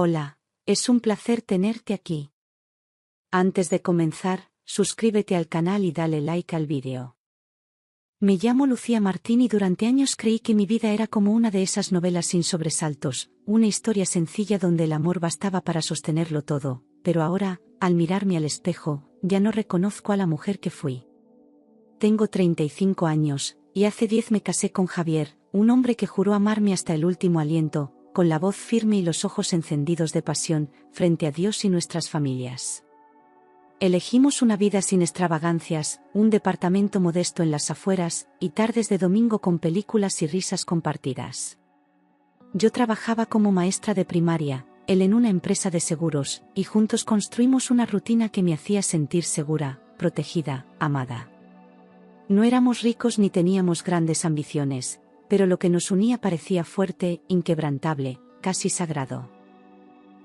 Hola, es un placer tenerte aquí. Antes de comenzar, suscríbete al canal y dale like al vídeo. Me llamo Lucía Martín y durante años creí que mi vida era como una de esas novelas sin sobresaltos, una historia sencilla donde el amor bastaba para sostenerlo todo, pero ahora, al mirarme al espejo, ya no reconozco a la mujer que fui. Tengo 35 años, y hace 10 me casé con Javier, un hombre que juró amarme hasta el último aliento, con la voz firme y los ojos encendidos de pasión, frente a Dios y nuestras familias. Elegimos una vida sin extravagancias, un departamento modesto en las afueras, y tardes de domingo con películas y risas compartidas. Yo trabajaba como maestra de primaria, él en una empresa de seguros, y juntos construimos una rutina que me hacía sentir segura, protegida, amada. No éramos ricos ni teníamos grandes ambiciones, pero lo que nos unía parecía fuerte, inquebrantable, casi sagrado.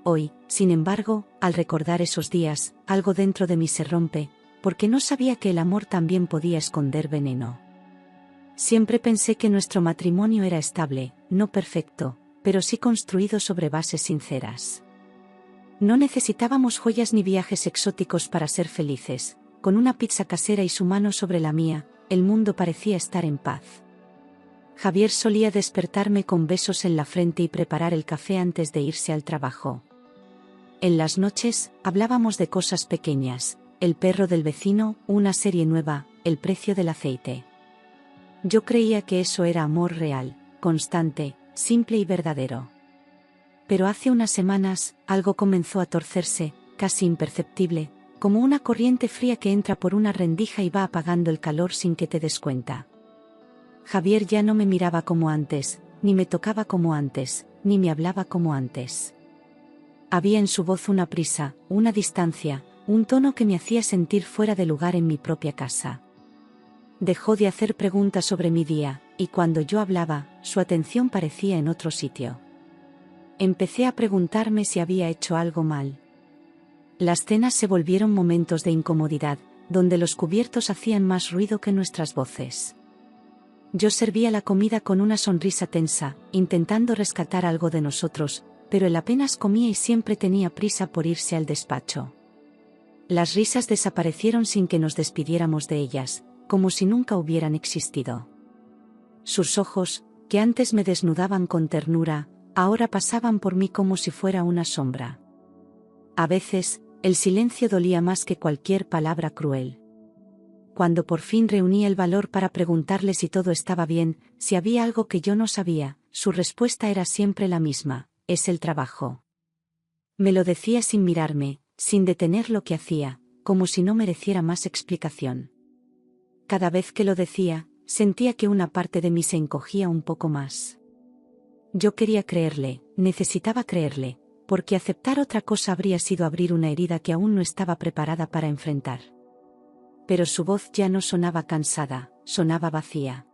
Hoy, sin embargo, al recordar esos días, algo dentro de mí se rompe, porque no sabía que el amor también podía esconder veneno. Siempre pensé que nuestro matrimonio era estable, no perfecto, pero sí construido sobre bases sinceras. No necesitábamos joyas ni viajes exóticos para ser felices, con una pizza casera y su mano sobre la mía, el mundo parecía estar en paz. Javier solía despertarme con besos en la frente y preparar el café antes de irse al trabajo. En las noches, hablábamos de cosas pequeñas, el perro del vecino, una serie nueva, el precio del aceite. Yo creía que eso era amor real, constante, simple y verdadero. Pero hace unas semanas, algo comenzó a torcerse, casi imperceptible, como una corriente fría que entra por una rendija y va apagando el calor sin que te des cuenta. Javier ya no me miraba como antes, ni me tocaba como antes, ni me hablaba como antes. Había en su voz una prisa, una distancia, un tono que me hacía sentir fuera de lugar en mi propia casa. Dejó de hacer preguntas sobre mi día, y cuando yo hablaba, su atención parecía en otro sitio. Empecé a preguntarme si había hecho algo mal. Las cenas se volvieron momentos de incomodidad, donde los cubiertos hacían más ruido que nuestras voces. Yo servía la comida con una sonrisa tensa, intentando rescatar algo de nosotros, pero él apenas comía y siempre tenía prisa por irse al despacho. Las risas desaparecieron sin que nos despidiéramos de ellas, como si nunca hubieran existido. Sus ojos, que antes me desnudaban con ternura, ahora pasaban por mí como si fuera una sombra. A veces, el silencio dolía más que cualquier palabra cruel. Cuando por fin reuní el valor para preguntarle si todo estaba bien, si había algo que yo no sabía, su respuesta era siempre la misma: es el trabajo. Me lo decía sin mirarme, sin detener lo que hacía, como si no mereciera más explicación. Cada vez que lo decía, sentía que una parte de mí se encogía un poco más. Yo quería creerle, necesitaba creerle, porque aceptar otra cosa habría sido abrir una herida que aún no estaba preparada para enfrentar. Pero su voz ya no sonaba cansada, sonaba vacía.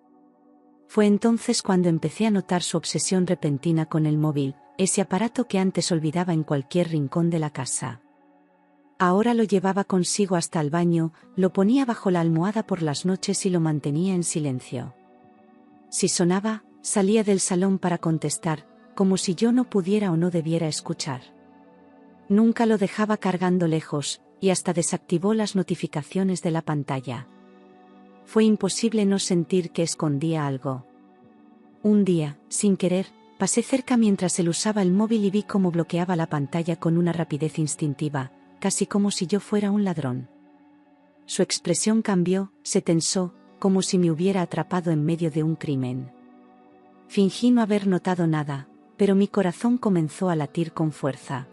Fue entonces cuando empecé a notar su obsesión repentina con el móvil, ese aparato que antes olvidaba en cualquier rincón de la casa. Ahora lo llevaba consigo hasta el baño, lo ponía bajo la almohada por las noches y lo mantenía en silencio. Si sonaba, salía del salón para contestar, como si yo no pudiera o no debiera escuchar. Nunca lo dejaba cargando lejos, y hasta desactivó las notificaciones de la pantalla. Fue imposible no sentir que escondía algo. Un día, sin querer, pasé cerca mientras él usaba el móvil y vi cómo bloqueaba la pantalla con una rapidez instintiva, casi como si yo fuera un ladrón. Su expresión cambió, se tensó, como si me hubiera atrapado en medio de un crimen. Fingí no haber notado nada, pero mi corazón comenzó a latir con fuerza.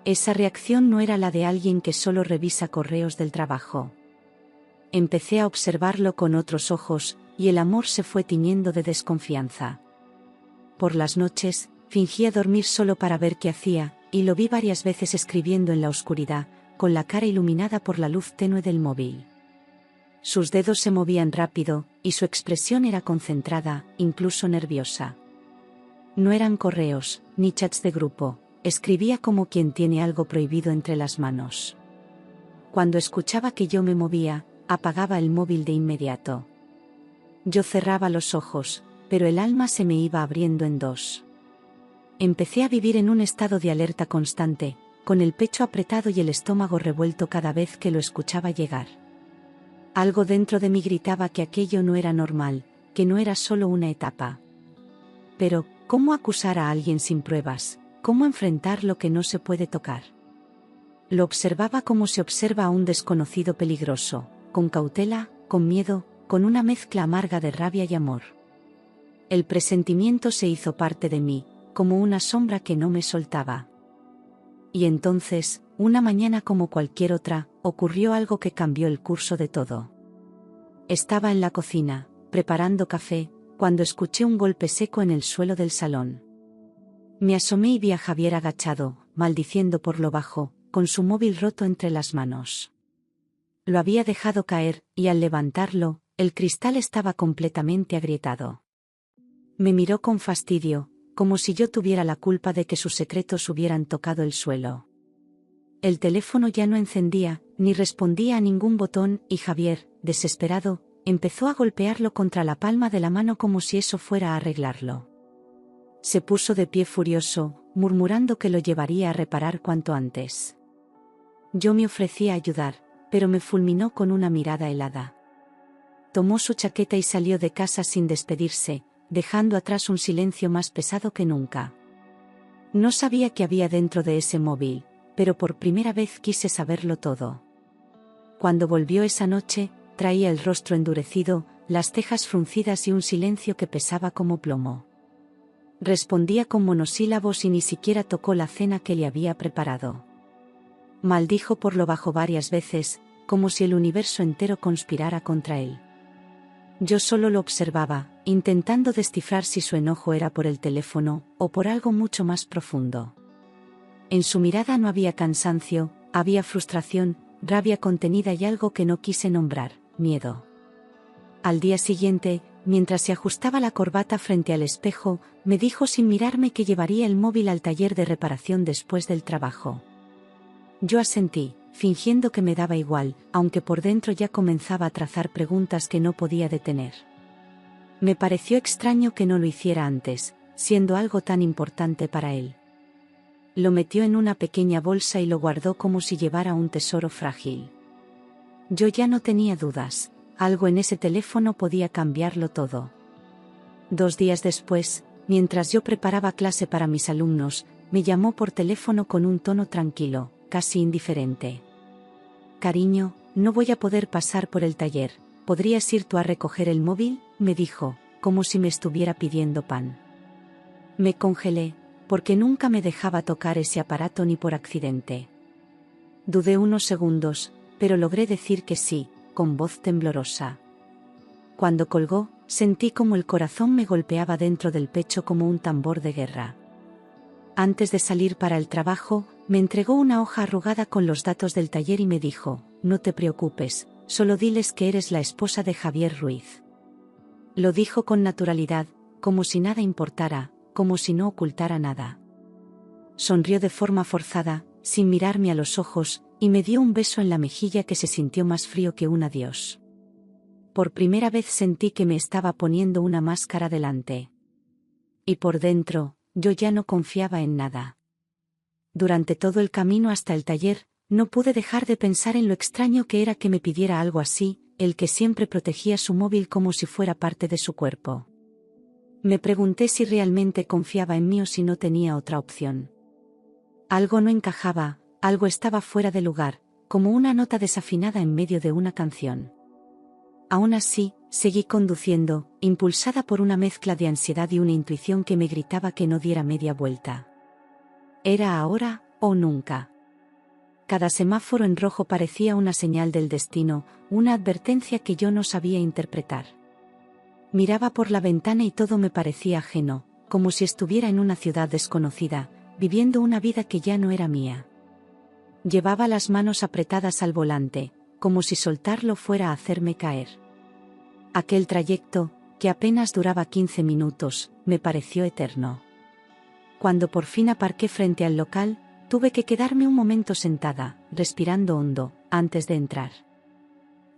Esa reacción no era la de alguien que solo revisa correos del trabajo. Empecé a observarlo con otros ojos, y el amor se fue tiñendo de desconfianza. Por las noches, fingía dormir solo para ver qué hacía, y lo vi varias veces escribiendo en la oscuridad, con la cara iluminada por la luz tenue del móvil. Sus dedos se movían rápido, y su expresión era concentrada, incluso nerviosa. No eran correos, ni chats de grupo. Escribía como quien tiene algo prohibido entre las manos. Cuando escuchaba que yo me movía, apagaba el móvil de inmediato. Yo cerraba los ojos, pero el alma se me iba abriendo en dos. empecé a vivir en un estado de alerta constante, con el pecho apretado y el estómago revuelto cada vez que lo escuchaba llegar. Algo dentro de mí gritaba que aquello no era normal, que no era solo una etapa. Pero, ¿cómo acusar a alguien sin pruebas? ¿Cómo enfrentar lo que no se puede tocar? Lo observaba como se observa a un desconocido peligroso, con cautela, con miedo, con una mezcla amarga de rabia y amor. El presentimiento se hizo parte de mí, como una sombra que no me soltaba. Y entonces, una mañana como cualquier otra, ocurrió algo que cambió el curso de todo. Estaba en la cocina, preparando café, cuando escuché un golpe seco en el suelo del salón. Me asomé y vi a Javier agachado, maldiciendo por lo bajo, con su móvil roto entre las manos. Lo había dejado caer, y al levantarlo, el cristal estaba completamente agrietado. Me miró con fastidio, como si yo tuviera la culpa de que sus secretos hubieran tocado el suelo. El teléfono ya no encendía, ni respondía a ningún botón, y Javier, desesperado, empezó a golpearlo contra la palma de la mano como si eso fuera a arreglarlo. Se puso de pie furioso, murmurando que lo llevaría a reparar cuanto antes. Yo me ofrecí a ayudar, pero me fulminó con una mirada helada. Tomó su chaqueta y salió de casa sin despedirse, dejando atrás un silencio más pesado que nunca. No sabía qué había dentro de ese móvil, pero por primera vez quise saberlo todo. Cuando volvió esa noche, traía el rostro endurecido, las cejas fruncidas y un silencio que pesaba como plomo. Respondía con monosílabos y ni siquiera tocó la cena que le había preparado. Maldijo por lo bajo varias veces, como si el universo entero conspirara contra él. Yo solo lo observaba, intentando descifrar si su enojo era por el teléfono, o por algo mucho más profundo. En su mirada no había cansancio, había frustración, rabia contenida y algo que no quise nombrar, miedo. Al día siguiente, mientras se ajustaba la corbata frente al espejo, me dijo sin mirarme que llevaría el móvil al taller de reparación después del trabajo. Yo asentí, fingiendo que me daba igual, aunque por dentro ya comenzaba a trazar preguntas que no podía detener. Me pareció extraño que no lo hiciera antes, siendo algo tan importante para él. Lo metió en una pequeña bolsa y lo guardó como si llevara un tesoro frágil. Yo ya no tenía dudas, algo en ese teléfono podía cambiarlo todo. 2 días después, mientras yo preparaba clase para mis alumnos, me llamó por teléfono con un tono tranquilo, casi indiferente. «Cariño, no voy a poder pasar por el taller, ¿podrías ir tú a recoger el móvil?», me dijo, como si me estuviera pidiendo pan. Me congelé, porque nunca me dejaba tocar ese aparato ni por accidente. Dudé unos segundos, pero logré decir que sí, con voz temblorosa. Cuando colgó, sentí como el corazón me golpeaba dentro del pecho como un tambor de guerra. Antes de salir para el trabajo, me entregó una hoja arrugada con los datos del taller y me dijo: «No te preocupes, solo diles que eres la esposa de Javier Ruiz». Lo dijo con naturalidad, como si nada importara, como si no ocultara nada. Sonrió de forma forzada, sin mirarme a los ojos, y me dio un beso en la mejilla que se sintió más frío que un adiós. Por primera vez sentí que me estaba poniendo una máscara delante. Y por dentro, yo ya no confiaba en nada. Durante todo el camino hasta el taller, no pude dejar de pensar en lo extraño que era que me pidiera algo así, el que siempre protegía su móvil como si fuera parte de su cuerpo. Me pregunté si realmente confiaba en mí o si no tenía otra opción. Algo no encajaba, algo estaba fuera de lugar, como una nota desafinada en medio de una canción. Aún así, seguí conduciendo, impulsada por una mezcla de ansiedad y una intuición que me gritaba que no diera media vuelta. Era ahora, o nunca. Cada semáforo en rojo parecía una señal del destino, una advertencia que yo no sabía interpretar. Miraba por la ventana y todo me parecía ajeno, como si estuviera en una ciudad desconocida, viviendo una vida que ya no era mía. Llevaba las manos apretadas al volante, como si soltarlo fuera a hacerme caer. Aquel trayecto, que apenas duraba 15 minutos, me pareció eterno. Cuando por fin aparqué frente al local, tuve que quedarme un momento sentada, respirando hondo, antes de entrar.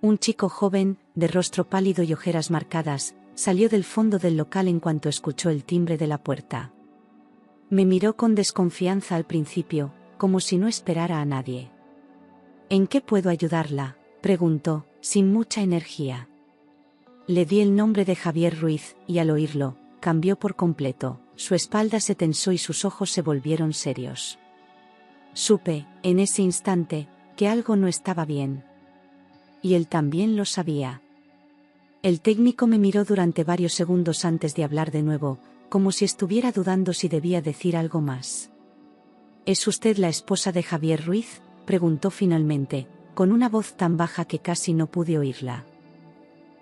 Un chico joven, de rostro pálido y ojeras marcadas, salió del fondo del local en cuanto escuchó el timbre de la puerta. Me miró con desconfianza al principio, como si no esperara a nadie. ¿En qué puedo ayudarla?, preguntó, sin mucha energía. Le di el nombre de Javier Ruiz, y al oírlo, cambió por completo, su espalda se tensó y sus ojos se volvieron serios. Supe, en ese instante, que algo no estaba bien. Y él también lo sabía. El técnico me miró durante varios segundos antes de hablar de nuevo, como si estuviera dudando si debía decir algo más. ¿Es usted la esposa de Javier Ruiz?, preguntó finalmente, con una voz tan baja que casi no pude oírla.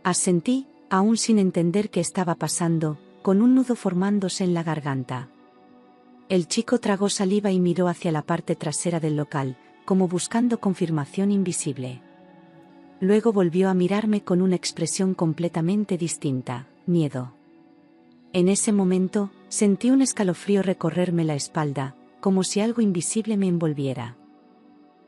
Asentí, aún sin entender qué estaba pasando, con un nudo formándose en la garganta. El chico tragó saliva y miró hacia la parte trasera del local, como buscando confirmación invisible. Luego volvió a mirarme con una expresión completamente distinta, miedo. En ese momento, sentí un escalofrío recorrerme la espalda, como si algo invisible me envolviera.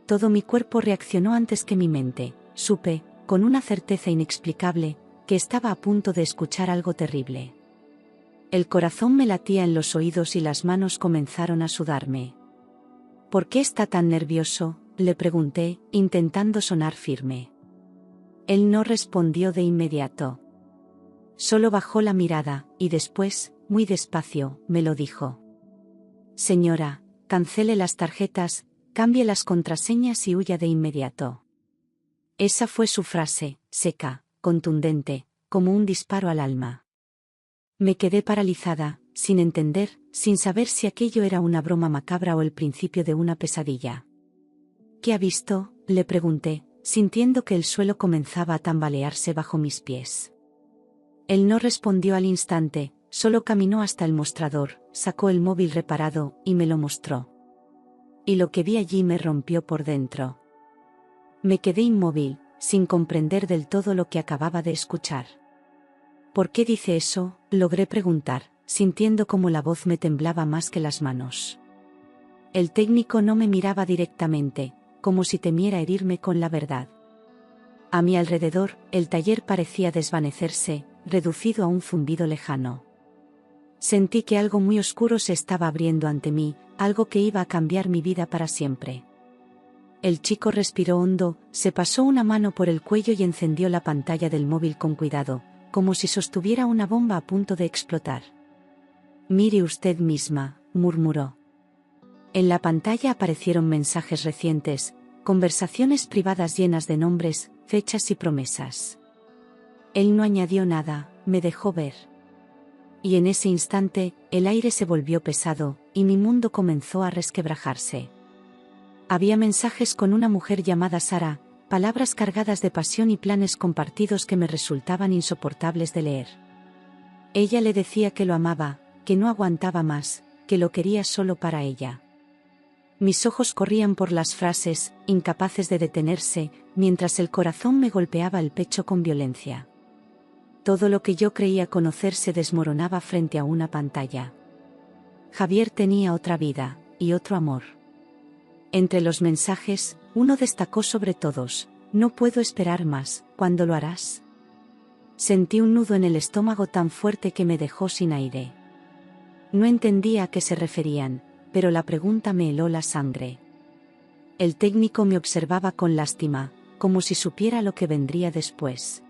Todo mi cuerpo reaccionó antes que mi mente. Supe, con una certeza inexplicable, que estaba a punto de escuchar algo terrible. El corazón me latía en los oídos y las manos comenzaron a sudarme. ¿Por qué está tan nervioso?, le pregunté, intentando sonar firme. Él no respondió de inmediato. Solo bajó la mirada, y después, muy despacio, me lo dijo. Señora, cancele las tarjetas, cambie las contraseñas y huya de inmediato. Esa fue su frase, seca, contundente, como un disparo al alma. Me quedé paralizada, sin entender, sin saber si aquello era una broma macabra o el principio de una pesadilla. ¿Qué ha visto?, le pregunté, sintiendo que el suelo comenzaba a tambalearse bajo mis pies. Él no respondió al instante, solo caminó hasta el mostrador, sacó el móvil reparado, y me lo mostró. Y lo que vi allí me rompió por dentro. Me quedé inmóvil, sin comprender del todo lo que acababa de escuchar. ¿Por qué dice eso?, logré preguntar, sintiendo como la voz me temblaba más que las manos. El técnico no me miraba directamente, como si temiera herirme con la verdad. A mi alrededor, el taller parecía desvanecerse, reducido a un zumbido lejano. Sentí que algo muy oscuro se estaba abriendo ante mí, algo que iba a cambiar mi vida para siempre. El chico respiró hondo, se pasó una mano por el cuello y encendió la pantalla del móvil con cuidado, como si sostuviera una bomba a punto de explotar. Mire usted misma, murmuró. En la pantalla aparecieron mensajes recientes, conversaciones privadas llenas de nombres, fechas y promesas. Él no añadió nada, me dejó ver. Y en ese instante, el aire se volvió pesado, y mi mundo comenzó a resquebrajarse. Había mensajes con una mujer llamada Sara, palabras cargadas de pasión y planes compartidos que me resultaban insoportables de leer. Ella le decía que lo amaba, que no aguantaba más, que lo quería solo para ella. Mis ojos corrían por las frases, incapaces de detenerse, mientras el corazón me golpeaba el pecho con violencia. Todo lo que yo creía conocer se desmoronaba frente a una pantalla. Javier tenía otra vida, y otro amor. Entre los mensajes, uno destacó sobre todos: no puedo esperar más, ¿cuándo lo harás? Sentí un nudo en el estómago tan fuerte que me dejó sin aire. No entendía a qué se referían, pero la pregunta me heló la sangre. El técnico me observaba con lástima, como si supiera lo que vendría después.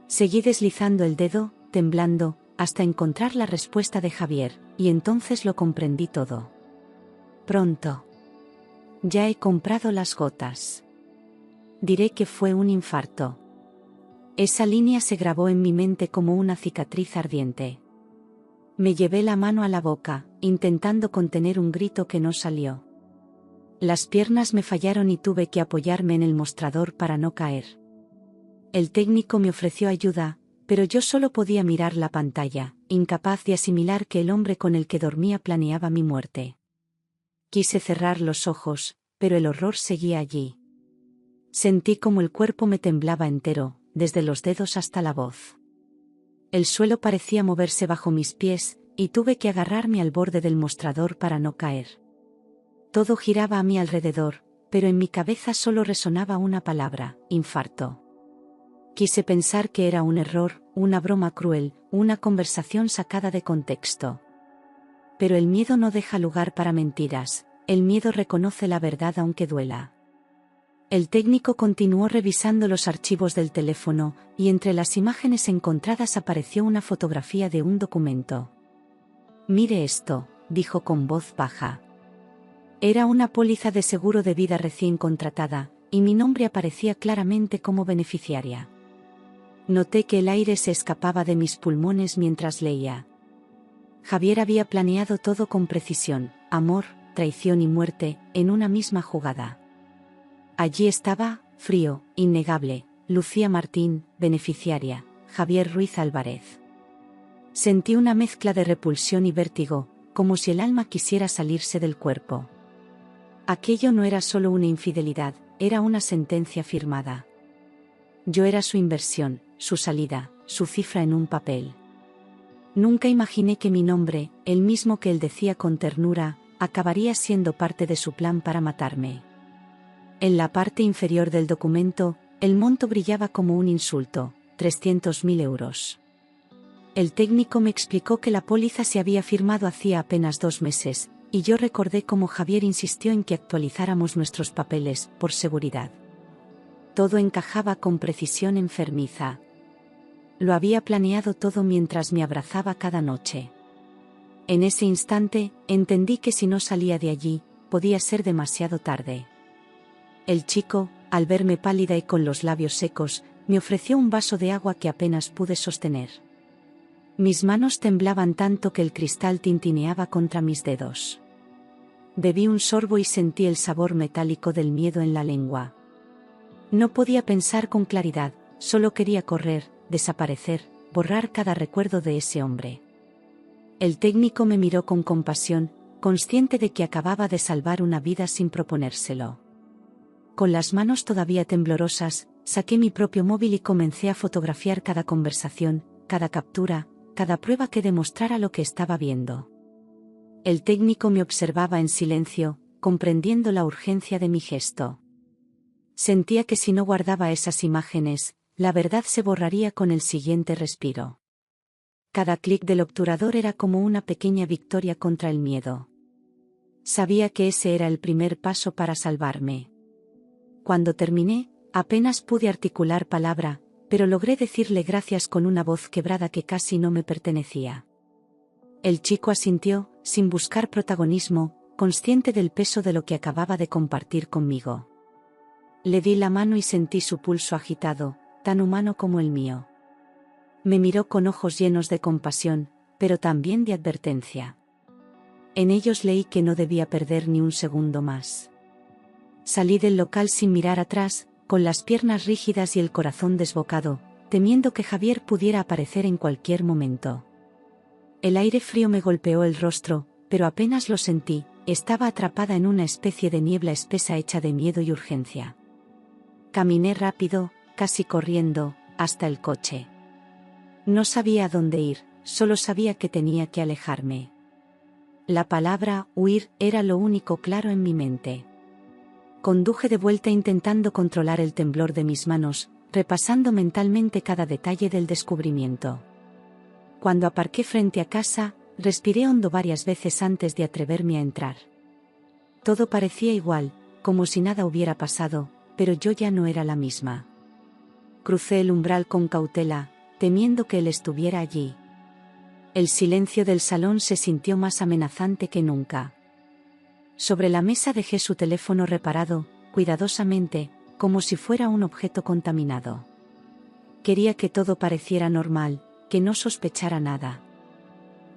Seguí deslizando el dedo, temblando, hasta encontrar la respuesta de Javier, y entonces lo comprendí todo. Pronto. Ya he comprado las gotas. Diré que fue un infarto. Esa línea se grabó en mi mente como una cicatriz ardiente. Me llevé la mano a la boca, intentando contener un grito que no salió. Las piernas me fallaron y tuve que apoyarme en el mostrador para no caer. El técnico me ofreció ayuda, pero yo solo podía mirar la pantalla, incapaz de asimilar que el hombre con el que dormía planeaba mi muerte. Quise cerrar los ojos, pero el horror seguía allí. Sentí como el cuerpo me temblaba entero, desde los dedos hasta la voz. El suelo parecía moverse bajo mis pies, y tuve que agarrarme al borde del mostrador para no caer. Todo giraba a mi alrededor, pero en mi cabeza solo resonaba una palabra: infarto. Quise pensar que era un error, una broma cruel, una conversación sacada de contexto. Pero el miedo no deja lugar para mentiras, el miedo reconoce la verdad aunque duela. El técnico continuó revisando los archivos del teléfono, y entre las imágenes encontradas apareció una fotografía de un documento. «Mire esto», dijo con voz baja. Era una póliza de seguro de vida recién contratada, y mi nombre aparecía claramente como beneficiaria. Noté que el aire se escapaba de mis pulmones mientras leía. Javier había planeado todo con precisión, amor, traición y muerte, en una misma jugada. Allí estaba, frío, innegable, Lucía Martín, beneficiaria, Javier Ruiz Álvarez. Sentí una mezcla de repulsión y vértigo, como si el alma quisiera salirse del cuerpo. Aquello no era solo una infidelidad, era una sentencia firmada. Yo era su inversión, su salida, su cifra en un papel. Nunca imaginé que mi nombre, el mismo que él decía con ternura, acabaría siendo parte de su plan para matarme. En la parte inferior del documento, el monto brillaba como un insulto, 300.000 euros. El técnico me explicó que la póliza se había firmado hacía apenas 2 meses, y yo recordé cómo Javier insistió en que actualizáramos nuestros papeles, por seguridad. Todo encajaba con precisión enfermiza. Lo había planeado todo mientras me abrazaba cada noche. En ese instante, entendí que si no salía de allí, podía ser demasiado tarde. El chico, al verme pálida y con los labios secos, me ofreció un vaso de agua que apenas pude sostener. Mis manos temblaban tanto que el cristal tintineaba contra mis dedos. Bebí un sorbo y sentí el sabor metálico del miedo en la lengua. No podía pensar con claridad, solo quería correr, desaparecer, borrar cada recuerdo de ese hombre. El técnico me miró con compasión, consciente de que acababa de salvar una vida sin proponérselo. Con las manos todavía temblorosas, saqué mi propio móvil y comencé a fotografiar cada conversación, cada captura, cada prueba que demostrara lo que estaba viendo. El técnico me observaba en silencio, comprendiendo la urgencia de mi gesto. Sentía que si no guardaba esas imágenes, la verdad se borraría con el siguiente respiro. Cada clic del obturador era como una pequeña victoria contra el miedo. Sabía que ese era el primer paso para salvarme. Cuando terminé, apenas pude articular palabra, pero logré decirle gracias con una voz quebrada que casi no me pertenecía. El chico asintió, sin buscar protagonismo, consciente del peso de lo que acababa de compartir conmigo. Le di la mano y sentí su pulso agitado, tan humano como el mío. Me miró con ojos llenos de compasión, pero también de advertencia. En ellos leí que no debía perder ni un segundo más. Salí del local sin mirar atrás, con las piernas rígidas y el corazón desbocado, temiendo que Javier pudiera aparecer en cualquier momento. El aire frío me golpeó el rostro, pero apenas lo sentí, estaba atrapada en una especie de niebla espesa hecha de miedo y urgencia. Caminé rápido, casi corriendo, hasta el coche. No sabía a dónde ir, solo sabía que tenía que alejarme. La palabra huir era lo único claro en mi mente. Conduje de vuelta intentando controlar el temblor de mis manos, repasando mentalmente cada detalle del descubrimiento. Cuando aparqué frente a casa, respiré hondo varias veces antes de atreverme a entrar. Todo parecía igual, como si nada hubiera pasado, pero yo ya no era la misma. Crucé el umbral con cautela, temiendo que él estuviera allí. El silencio del salón se sintió más amenazante que nunca. Sobre la mesa dejé su teléfono reparado, cuidadosamente, como si fuera un objeto contaminado. Quería que todo pareciera normal, que no sospechara nada.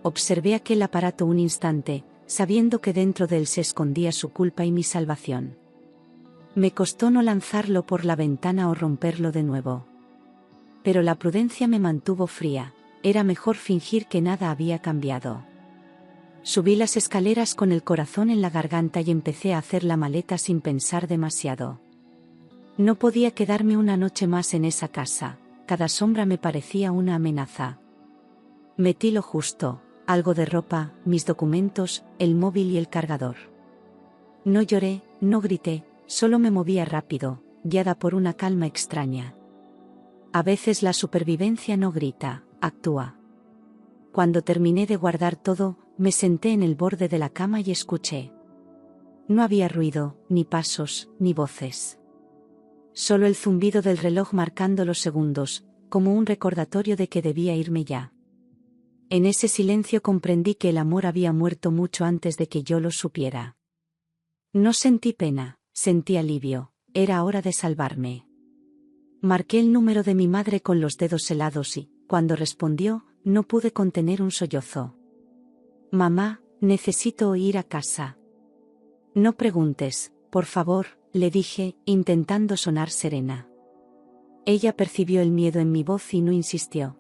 Observé aquel aparato un instante, sabiendo que dentro de él se escondía su culpa y mi salvación. Me costó no lanzarlo por la ventana o romperlo de nuevo. Pero la prudencia me mantuvo fría, era mejor fingir que nada había cambiado. Subí las escaleras con el corazón en la garganta y empecé a hacer la maleta sin pensar demasiado. No podía quedarme una noche más en esa casa, cada sombra me parecía una amenaza. Metí lo justo, algo de ropa, mis documentos, el móvil y el cargador. No lloré, no grité, solo me movía rápido, guiada por una calma extraña. A veces la supervivencia no grita, actúa. Cuando terminé de guardar todo, me senté en el borde de la cama y escuché. No había ruido, ni pasos, ni voces. Solo el zumbido del reloj marcando los segundos, como un recordatorio de que debía irme ya. En ese silencio comprendí que el amor había muerto mucho antes de que yo lo supiera. No sentí pena, sentí alivio, era hora de salvarme. Marqué el número de mi madre con los dedos helados y, cuando respondió, no pude contener un sollozo. Mamá, necesito ir a casa. No preguntes, por favor, le dije, intentando sonar serena. Ella percibió el miedo en mi voz y no insistió.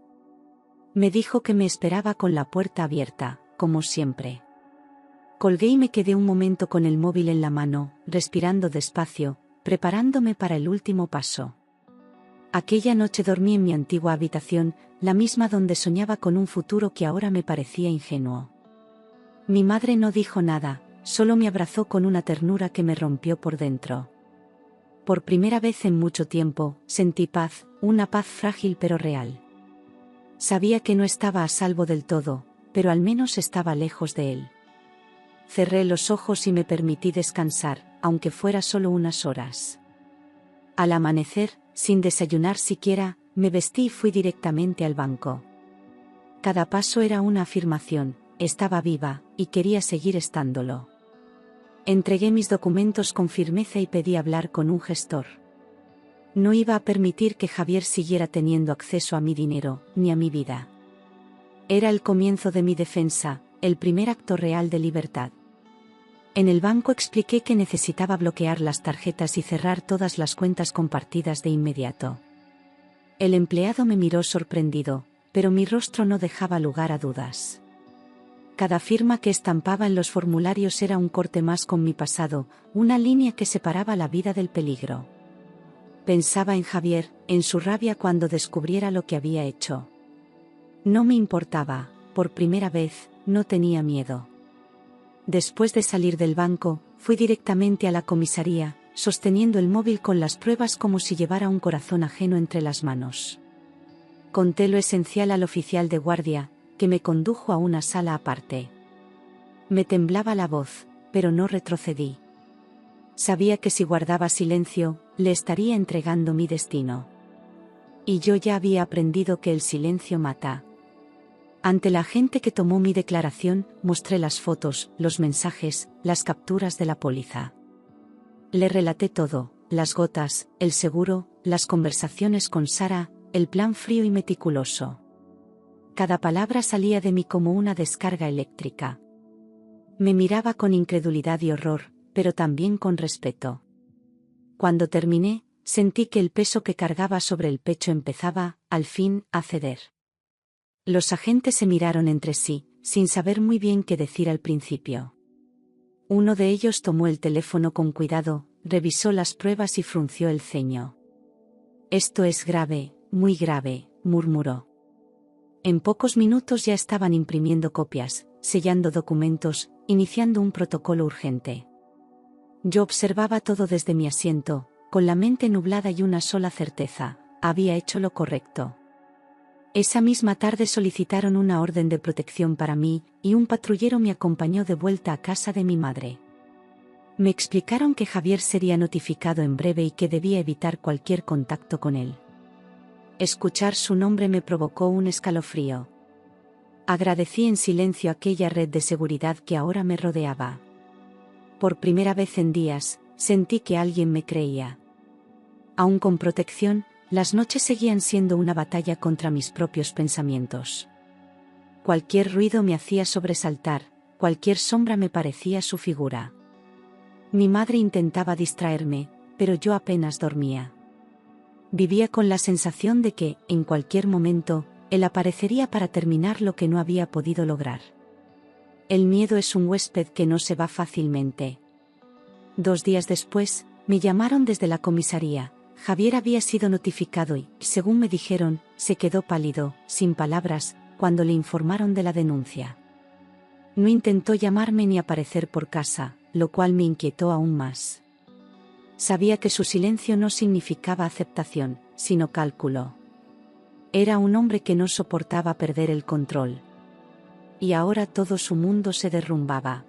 Me dijo que me esperaba con la puerta abierta, como siempre. Colgué y me quedé un momento con el móvil en la mano, respirando despacio, preparándome para el último paso. Aquella noche dormí en mi antigua habitación, la misma donde soñaba con un futuro que ahora me parecía ingenuo. Mi madre no dijo nada, solo me abrazó con una ternura que me rompió por dentro. Por primera vez en mucho tiempo, sentí paz, una paz frágil pero real. Sabía que no estaba a salvo del todo, pero al menos estaba lejos de él. Cerré los ojos y me permití descansar, aunque fuera solo unas horas. Al amanecer, sin desayunar siquiera, me vestí y fui directamente al banco. Cada paso era una afirmación, estaba viva, y quería seguir estándolo. Entregué mis documentos con firmeza y pedí hablar con un gestor. No iba a permitir que Javier siguiera teniendo acceso a mi dinero, ni a mi vida. Era el comienzo de mi defensa, el primer acto real de libertad. En el banco expliqué que necesitaba bloquear las tarjetas y cerrar todas las cuentas compartidas de inmediato. El empleado me miró sorprendido, pero mi rostro no dejaba lugar a dudas. Cada firma que estampaba en los formularios era un corte más con mi pasado, una línea que separaba la vida del peligro. Pensaba en Javier, en su rabia cuando descubriera lo que había hecho. No me importaba, por primera vez, no tenía miedo. Después de salir del banco, fui directamente a la comisaría, sosteniendo el móvil con las pruebas como si llevara un corazón ajeno entre las manos. Conté lo esencial al oficial de guardia, que me condujo a una sala aparte. Me temblaba la voz, pero no retrocedí. Sabía que si guardaba silencio, le estaría entregando mi destino. Y yo ya había aprendido que el silencio mata. Ante la gente que tomó mi declaración, mostré las fotos, los mensajes, las capturas de la póliza. Le relaté todo, las gotas, el seguro, las conversaciones con Sara, el plan frío y meticuloso. Cada palabra salía de mí como una descarga eléctrica. Me miraba con incredulidad y horror, pero también con respeto. Cuando terminé, sentí que el peso que cargaba sobre el pecho empezaba, al fin, a ceder. Los agentes se miraron entre sí, sin saber muy bien qué decir al principio. Uno de ellos tomó el teléfono con cuidado, revisó las pruebas y frunció el ceño. «Esto es grave, muy grave», murmuró. En pocos minutos ya estaban imprimiendo copias, sellando documentos, iniciando un protocolo urgente. Yo observaba todo desde mi asiento, con la mente nublada y una sola certeza: había hecho lo correcto. Esa misma tarde solicitaron una orden de protección para mí, y un patrullero me acompañó de vuelta a casa de mi madre. Me explicaron que Javier sería notificado en breve y que debía evitar cualquier contacto con él. Escuchar su nombre me provocó un escalofrío. Agradecí en silencio aquella red de seguridad que ahora me rodeaba. Por primera vez en días, sentí que alguien me creía. Aún con protección, las noches seguían siendo una batalla contra mis propios pensamientos. Cualquier ruido me hacía sobresaltar, cualquier sombra me parecía su figura. Mi madre intentaba distraerme, pero yo apenas dormía. Vivía con la sensación de que, en cualquier momento, él aparecería para terminar lo que no había podido lograr. El miedo es un huésped que no se va fácilmente. 2 días después, me llamaron desde la comisaría. Javier había sido notificado y, según me dijeron, se quedó pálido, sin palabras, cuando le informaron de la denuncia. No intentó llamarme ni aparecer por casa, lo cual me inquietó aún más. Sabía que su silencio no significaba aceptación, sino cálculo. Era un hombre que no soportaba perder el control. y ahora todo su mundo se derrumbaba.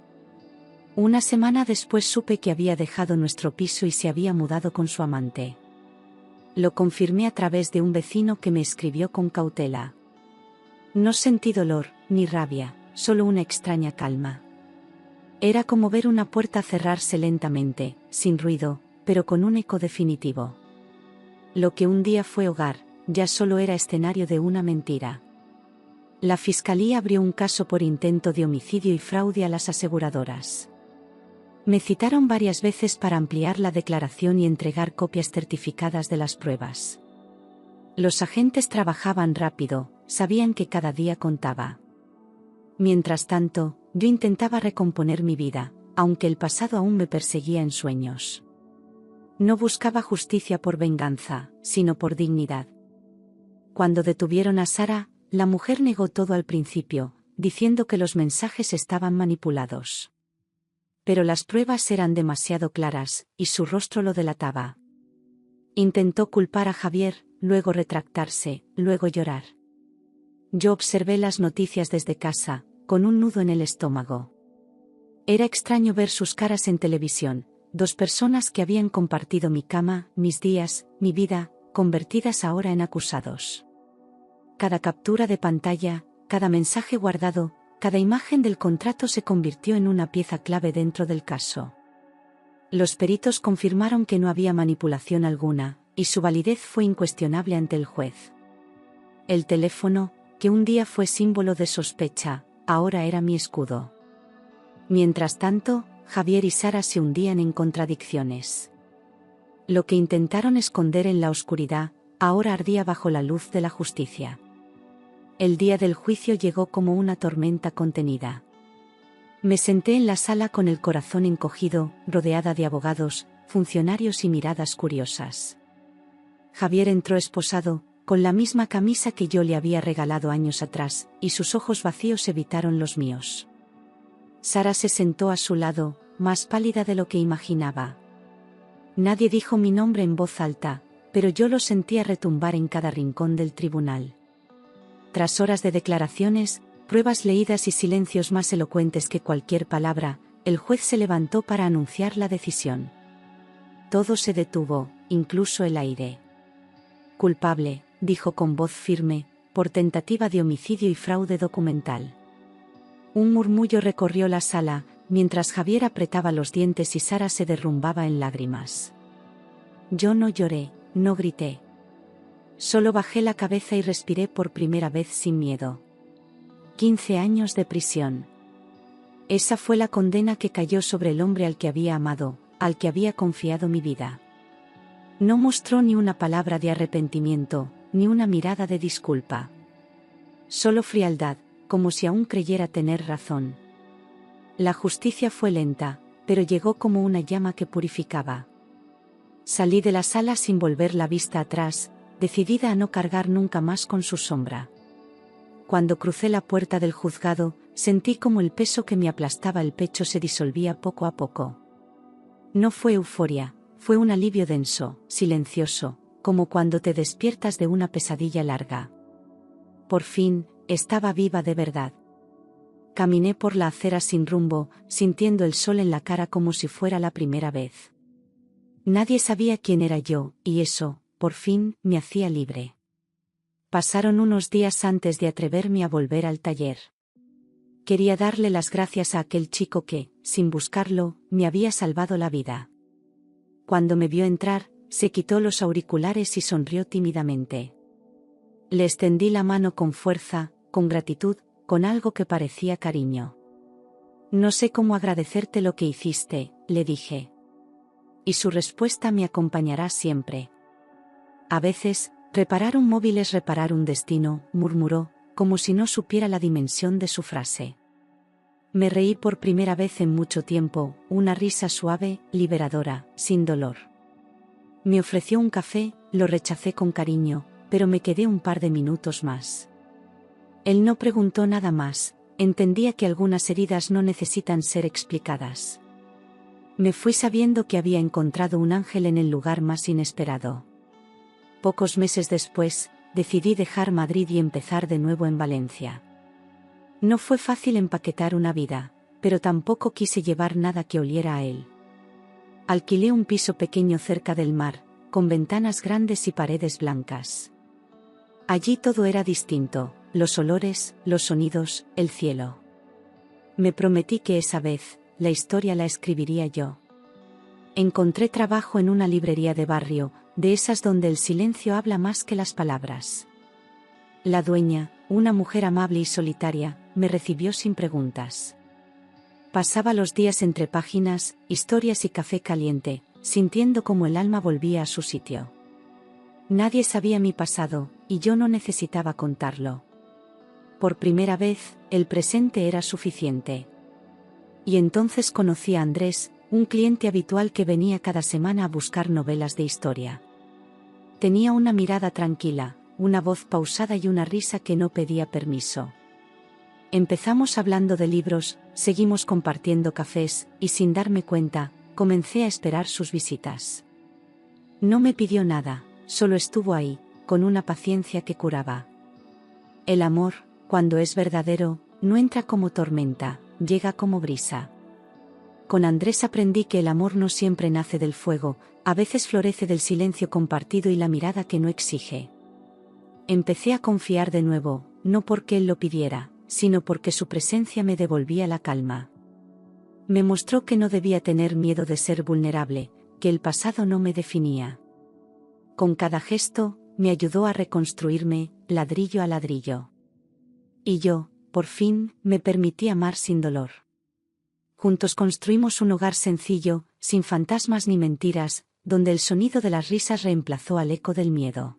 Una semana después supe que había dejado nuestro piso y se había mudado con su amante. Lo confirmé a través de un vecino que me escribió con cautela. No sentí dolor, ni rabia, solo una extraña calma. Era como ver una puerta cerrarse lentamente, sin ruido, pero con un eco definitivo. Lo que un día fue hogar, ya solo era escenario de una mentira. La fiscalía abrió un caso por intento de homicidio y fraude a las aseguradoras. Me citaron varias veces para ampliar la declaración y entregar copias certificadas de las pruebas. Los agentes trabajaban rápido, sabían que cada día contaba. Mientras tanto, yo intentaba recomponer mi vida, aunque el pasado aún me perseguía en sueños. No buscaba justicia por venganza, sino por dignidad. Cuando detuvieron a Sara, la mujer negó todo al principio, diciendo que los mensajes estaban manipulados. Pero las pruebas eran demasiado claras, y su rostro lo delataba. Intentó culpar a Javier, luego retractarse, luego llorar. Yo observé las noticias desde casa, con un nudo en el estómago. Era extraño ver sus caras en televisión, dos personas que habían compartido mi cama, mis días, mi vida, convertidas ahora en acusados. Cada captura de pantalla, cada mensaje guardado, cada imagen del contrato se convirtió en una pieza clave dentro del caso. Los peritos confirmaron que no había manipulación alguna, y su validez fue incuestionable ante el juez. El teléfono, que un día fue símbolo de sospecha, ahora era mi escudo. Mientras tanto, Javier y Sara se hundían en contradicciones. Lo que intentaron esconder en la oscuridad, ahora ardía bajo la luz de la justicia. El día del juicio llegó como una tormenta contenida. Me senté en la sala con el corazón encogido, rodeada de abogados, funcionarios y miradas curiosas. Javier entró esposado, con la misma camisa que yo le había regalado años atrás, y sus ojos vacíos evitaron los míos. Sara se sentó a su lado, más pálida de lo que imaginaba. Nadie dijo mi nombre en voz alta, pero yo lo sentía retumbar en cada rincón del tribunal. Tras horas de declaraciones, pruebas leídas y silencios más elocuentes que cualquier palabra, el juez se levantó para anunciar la decisión. Todo se detuvo, incluso el aire. Culpable, dijo con voz firme, por tentativa de homicidio y fraude documental. Un murmullo recorrió la sala, mientras Javier apretaba los dientes y Sara se derrumbaba en lágrimas. Yo no lloré, no grité. Solo bajé la cabeza y respiré por primera vez sin miedo. 15 años de prisión. Esa fue la condena que cayó sobre el hombre al que había amado, al que había confiado mi vida. No mostró ni una palabra de arrepentimiento, ni una mirada de disculpa. Solo frialdad, como si aún creyera tener razón. La justicia fue lenta, pero llegó como una llama que purificaba. Salí de la sala sin volver la vista atrás, decidida a no cargar nunca más con su sombra. Cuando crucé la puerta del juzgado, sentí como el peso que me aplastaba el pecho se disolvía poco a poco. No fue euforia, fue un alivio denso, silencioso, como cuando te despiertas de una pesadilla larga. Por fin, estaba viva de verdad. Caminé por la acera sin rumbo, sintiendo el sol en la cara como si fuera la primera vez. Nadie sabía quién era yo, y eso, por fin, me hacía libre. Pasaron unos días antes de atreverme a volver al taller. Quería darle las gracias a aquel chico que, sin buscarlo, me había salvado la vida. Cuando me vio entrar, se quitó los auriculares y sonrió tímidamente. Le extendí la mano con fuerza, con gratitud, con algo que parecía cariño. No sé cómo agradecerte lo que hiciste, le dije. Y su respuesta me acompañará siempre. A veces, reparar un móvil es reparar un destino, murmuró, como si no supiera la dimensión de su frase. Me reí por primera vez en mucho tiempo, una risa suave, liberadora, sin dolor. Me ofreció un café, lo rechacé con cariño, pero me quedé un par de minutos más. Él no preguntó nada más, entendía que algunas heridas no necesitan ser explicadas. Me fui sabiendo que había encontrado un ángel en el lugar más inesperado. Pocos meses después, decidí dejar Madrid y empezar de nuevo en Valencia. No fue fácil empaquetar una vida, pero tampoco quise llevar nada que oliera a él. Alquilé un piso pequeño cerca del mar, con ventanas grandes y paredes blancas. Allí todo era distinto, los olores, los sonidos, el cielo. Me prometí que esa vez, la historia la escribiría yo. Encontré trabajo en una librería de barrio, de esas donde el silencio habla más que las palabras. La dueña, una mujer amable y solitaria, me recibió sin preguntas. Pasaba los días entre páginas, historias y café caliente, sintiendo como el alma volvía a su sitio. Nadie sabía mi pasado, y yo no necesitaba contarlo. Por primera vez, el presente era suficiente. Y entonces conocí a Andrés, un cliente habitual que venía cada semana a buscar novelas de historia. Tenía una mirada tranquila, una voz pausada y una risa que no pedía permiso. Empezamos hablando de libros, seguimos compartiendo cafés, y sin darme cuenta, comencé a esperar sus visitas. No me pidió nada, solo estuvo ahí, con una paciencia que curaba. El amor, cuando es verdadero, no entra como tormenta, llega como brisa. Con Andrés aprendí que el amor no siempre nace del fuego, a veces florece del silencio compartido y la mirada que no exige. Empecé a confiar de nuevo, no porque él lo pidiera, sino porque su presencia me devolvía la calma. Me mostró que no debía tener miedo de ser vulnerable, que el pasado no me definía. Con cada gesto, me ayudó a reconstruirme, ladrillo a ladrillo. Y yo, por fin, me permití amar sin dolor. Juntos construimos un hogar sencillo, sin fantasmas ni mentiras, donde el sonido de las risas reemplazó al eco del miedo.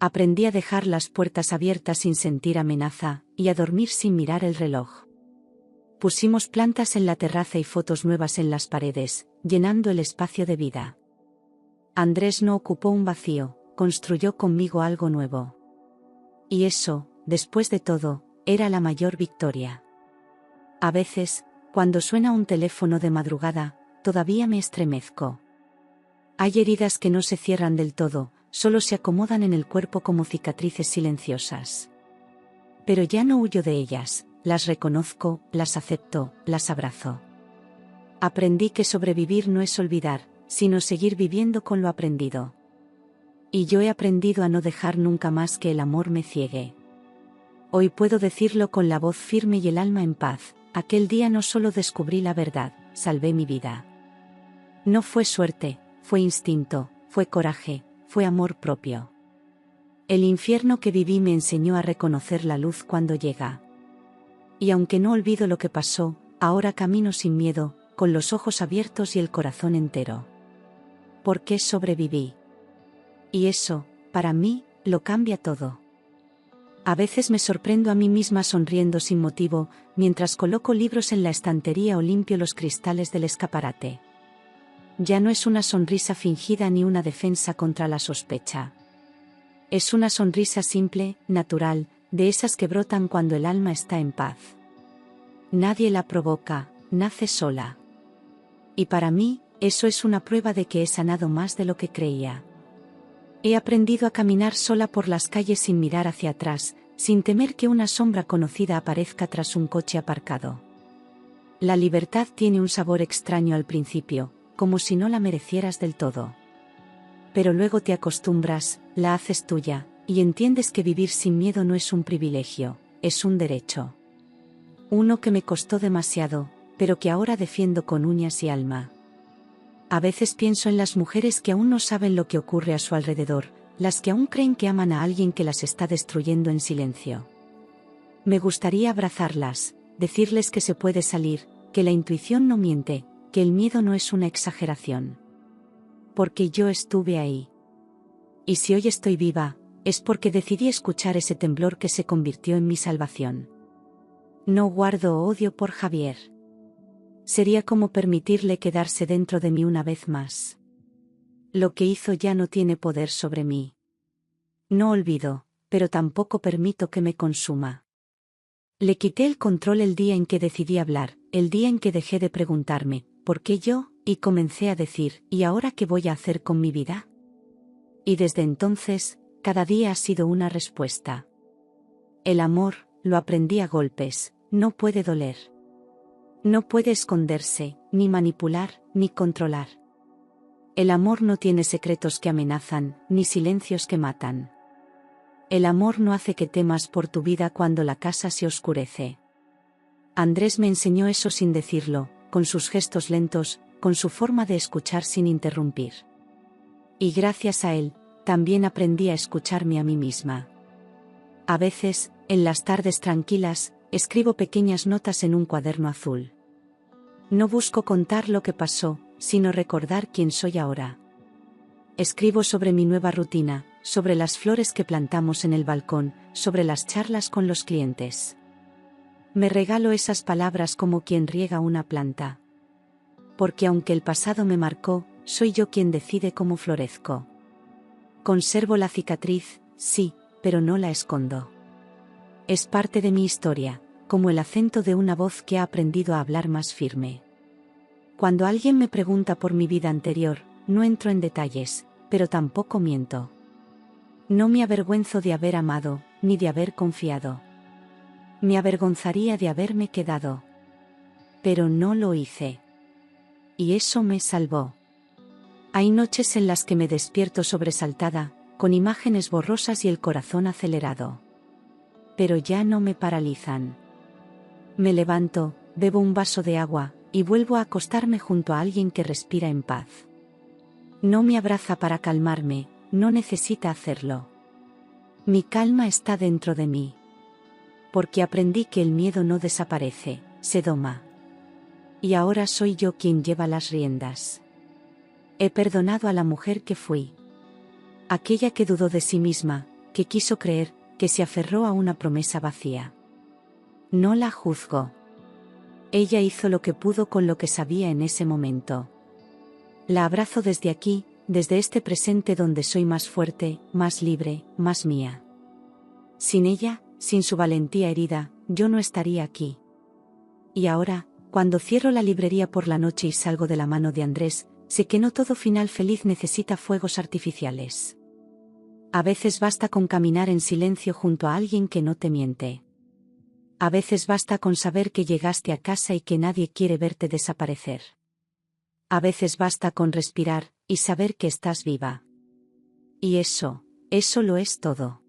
Aprendí a dejar las puertas abiertas sin sentir amenaza, y a dormir sin mirar el reloj. Pusimos plantas en la terraza y fotos nuevas en las paredes, llenando el espacio de vida. Andrés no ocupó un vacío, construyó conmigo algo nuevo. Y eso, después de todo, era la mayor victoria. A veces, cuando suena un teléfono de madrugada, todavía me estremezco. Hay heridas que no se cierran del todo, solo se acomodan en el cuerpo como cicatrices silenciosas. Pero ya no huyo de ellas, las reconozco, las acepto, las abrazo. Aprendí que sobrevivir no es olvidar, sino seguir viviendo con lo aprendido. Y yo he aprendido a no dejar nunca más que el amor me ciegue. Hoy puedo decirlo con la voz firme y el alma en paz: aquel día no solo descubrí la verdad, salvé mi vida. No fue suerte, fue instinto, fue coraje, fue amor propio. El infierno que viví me enseñó a reconocer la luz cuando llega. Y aunque no olvido lo que pasó, ahora camino sin miedo, con los ojos abiertos y el corazón entero. Porque sobreviví. Y eso, para mí, lo cambia todo. A veces me sorprendo a mí misma sonriendo sin motivo, mientras coloco libros en la estantería o limpio los cristales del escaparate. Ya no es una sonrisa fingida ni una defensa contra la sospecha. Es una sonrisa simple, natural, de esas que brotan cuando el alma está en paz. Nadie la provoca, nace sola. Y para mí, eso es una prueba de que he sanado más de lo que creía. He aprendido a caminar sola por las calles sin mirar hacia atrás, sin temer que una sombra conocida aparezca tras un coche aparcado. La libertad tiene un sabor extraño al principio, como si no la merecieras del todo. Pero luego te acostumbras, la haces tuya, y entiendes que vivir sin miedo no es un privilegio, es un derecho. Uno que me costó demasiado, pero que ahora defiendo con uñas y alma. A veces pienso en las mujeres que aún no saben lo que ocurre a su alrededor, las que aún creen que aman a alguien que las está destruyendo en silencio. Me gustaría abrazarlas, decirles que se puede salir, que la intuición no miente, que el miedo no es una exageración. Porque yo estuve ahí. Y si hoy estoy viva, es porque decidí escuchar ese temblor que se convirtió en mi salvación. No guardo odio por Javier. Sería como permitirle quedarse dentro de mí una vez más. Lo que hizo ya no tiene poder sobre mí. No olvido, pero tampoco permito que me consuma. Le quité el control el día en que decidí hablar, el día en que dejé de preguntarme, ¿por qué yo?, y comencé a decir, ¿y ahora qué voy a hacer con mi vida? Y desde entonces, cada día ha sido una respuesta. El amor, lo aprendí a golpes, no puede doler. No puede esconderse, ni manipular, ni controlar. El amor no tiene secretos que amenazan, ni silencios que matan. El amor no hace que temas por tu vida cuando la casa se oscurece. Andrés me enseñó eso sin decirlo, con sus gestos lentos, con su forma de escuchar sin interrumpir. Y gracias a él, también aprendí a escucharme a mí misma. A veces, en las tardes tranquilas, escribo pequeñas notas en un cuaderno azul. No busco contar lo que pasó, sino recordar quién soy ahora. Escribo sobre mi nueva rutina, sobre las flores que plantamos en el balcón, sobre las charlas con los clientes. Me regalo esas palabras como quien riega una planta. Porque aunque el pasado me marcó, soy yo quien decide cómo florezco. Conservo la cicatriz, sí, pero no la escondo. Es parte de mi historia, como el acento de una voz que ha aprendido a hablar más firme. Cuando alguien me pregunta por mi vida anterior, no entro en detalles, pero tampoco miento. No me avergüenzo de haber amado, ni de haber confiado. Me avergonzaría de haberme quedado. Pero no lo hice. Y eso me salvó. Hay noches en las que me despierto sobresaltada, con imágenes borrosas y el corazón acelerado. Pero ya no me paralizan. Me levanto, bebo un vaso de agua, y vuelvo a acostarme junto a alguien que respira en paz. No me abraza para calmarme, no necesita hacerlo. Mi calma está dentro de mí. Porque aprendí que el miedo no desaparece, se doma. Y ahora soy yo quien lleva las riendas. He perdonado a la mujer que fui. Aquella que dudó de sí misma, que quiso creer, que se aferró a una promesa vacía. No la juzgo. Ella hizo lo que pudo con lo que sabía en ese momento. La abrazo desde aquí, desde este presente donde soy más fuerte, más libre, más mía. Sin ella, sin su valentía herida, yo no estaría aquí. Y ahora, cuando cierro la librería por la noche y salgo de la mano de Andrés, sé que no todo final feliz necesita fuegos artificiales. A veces basta con caminar en silencio junto a alguien que no te miente. A veces basta con saber que llegaste a casa y que nadie quiere verte desaparecer. A veces basta con respirar y saber que estás viva. Y eso lo es todo.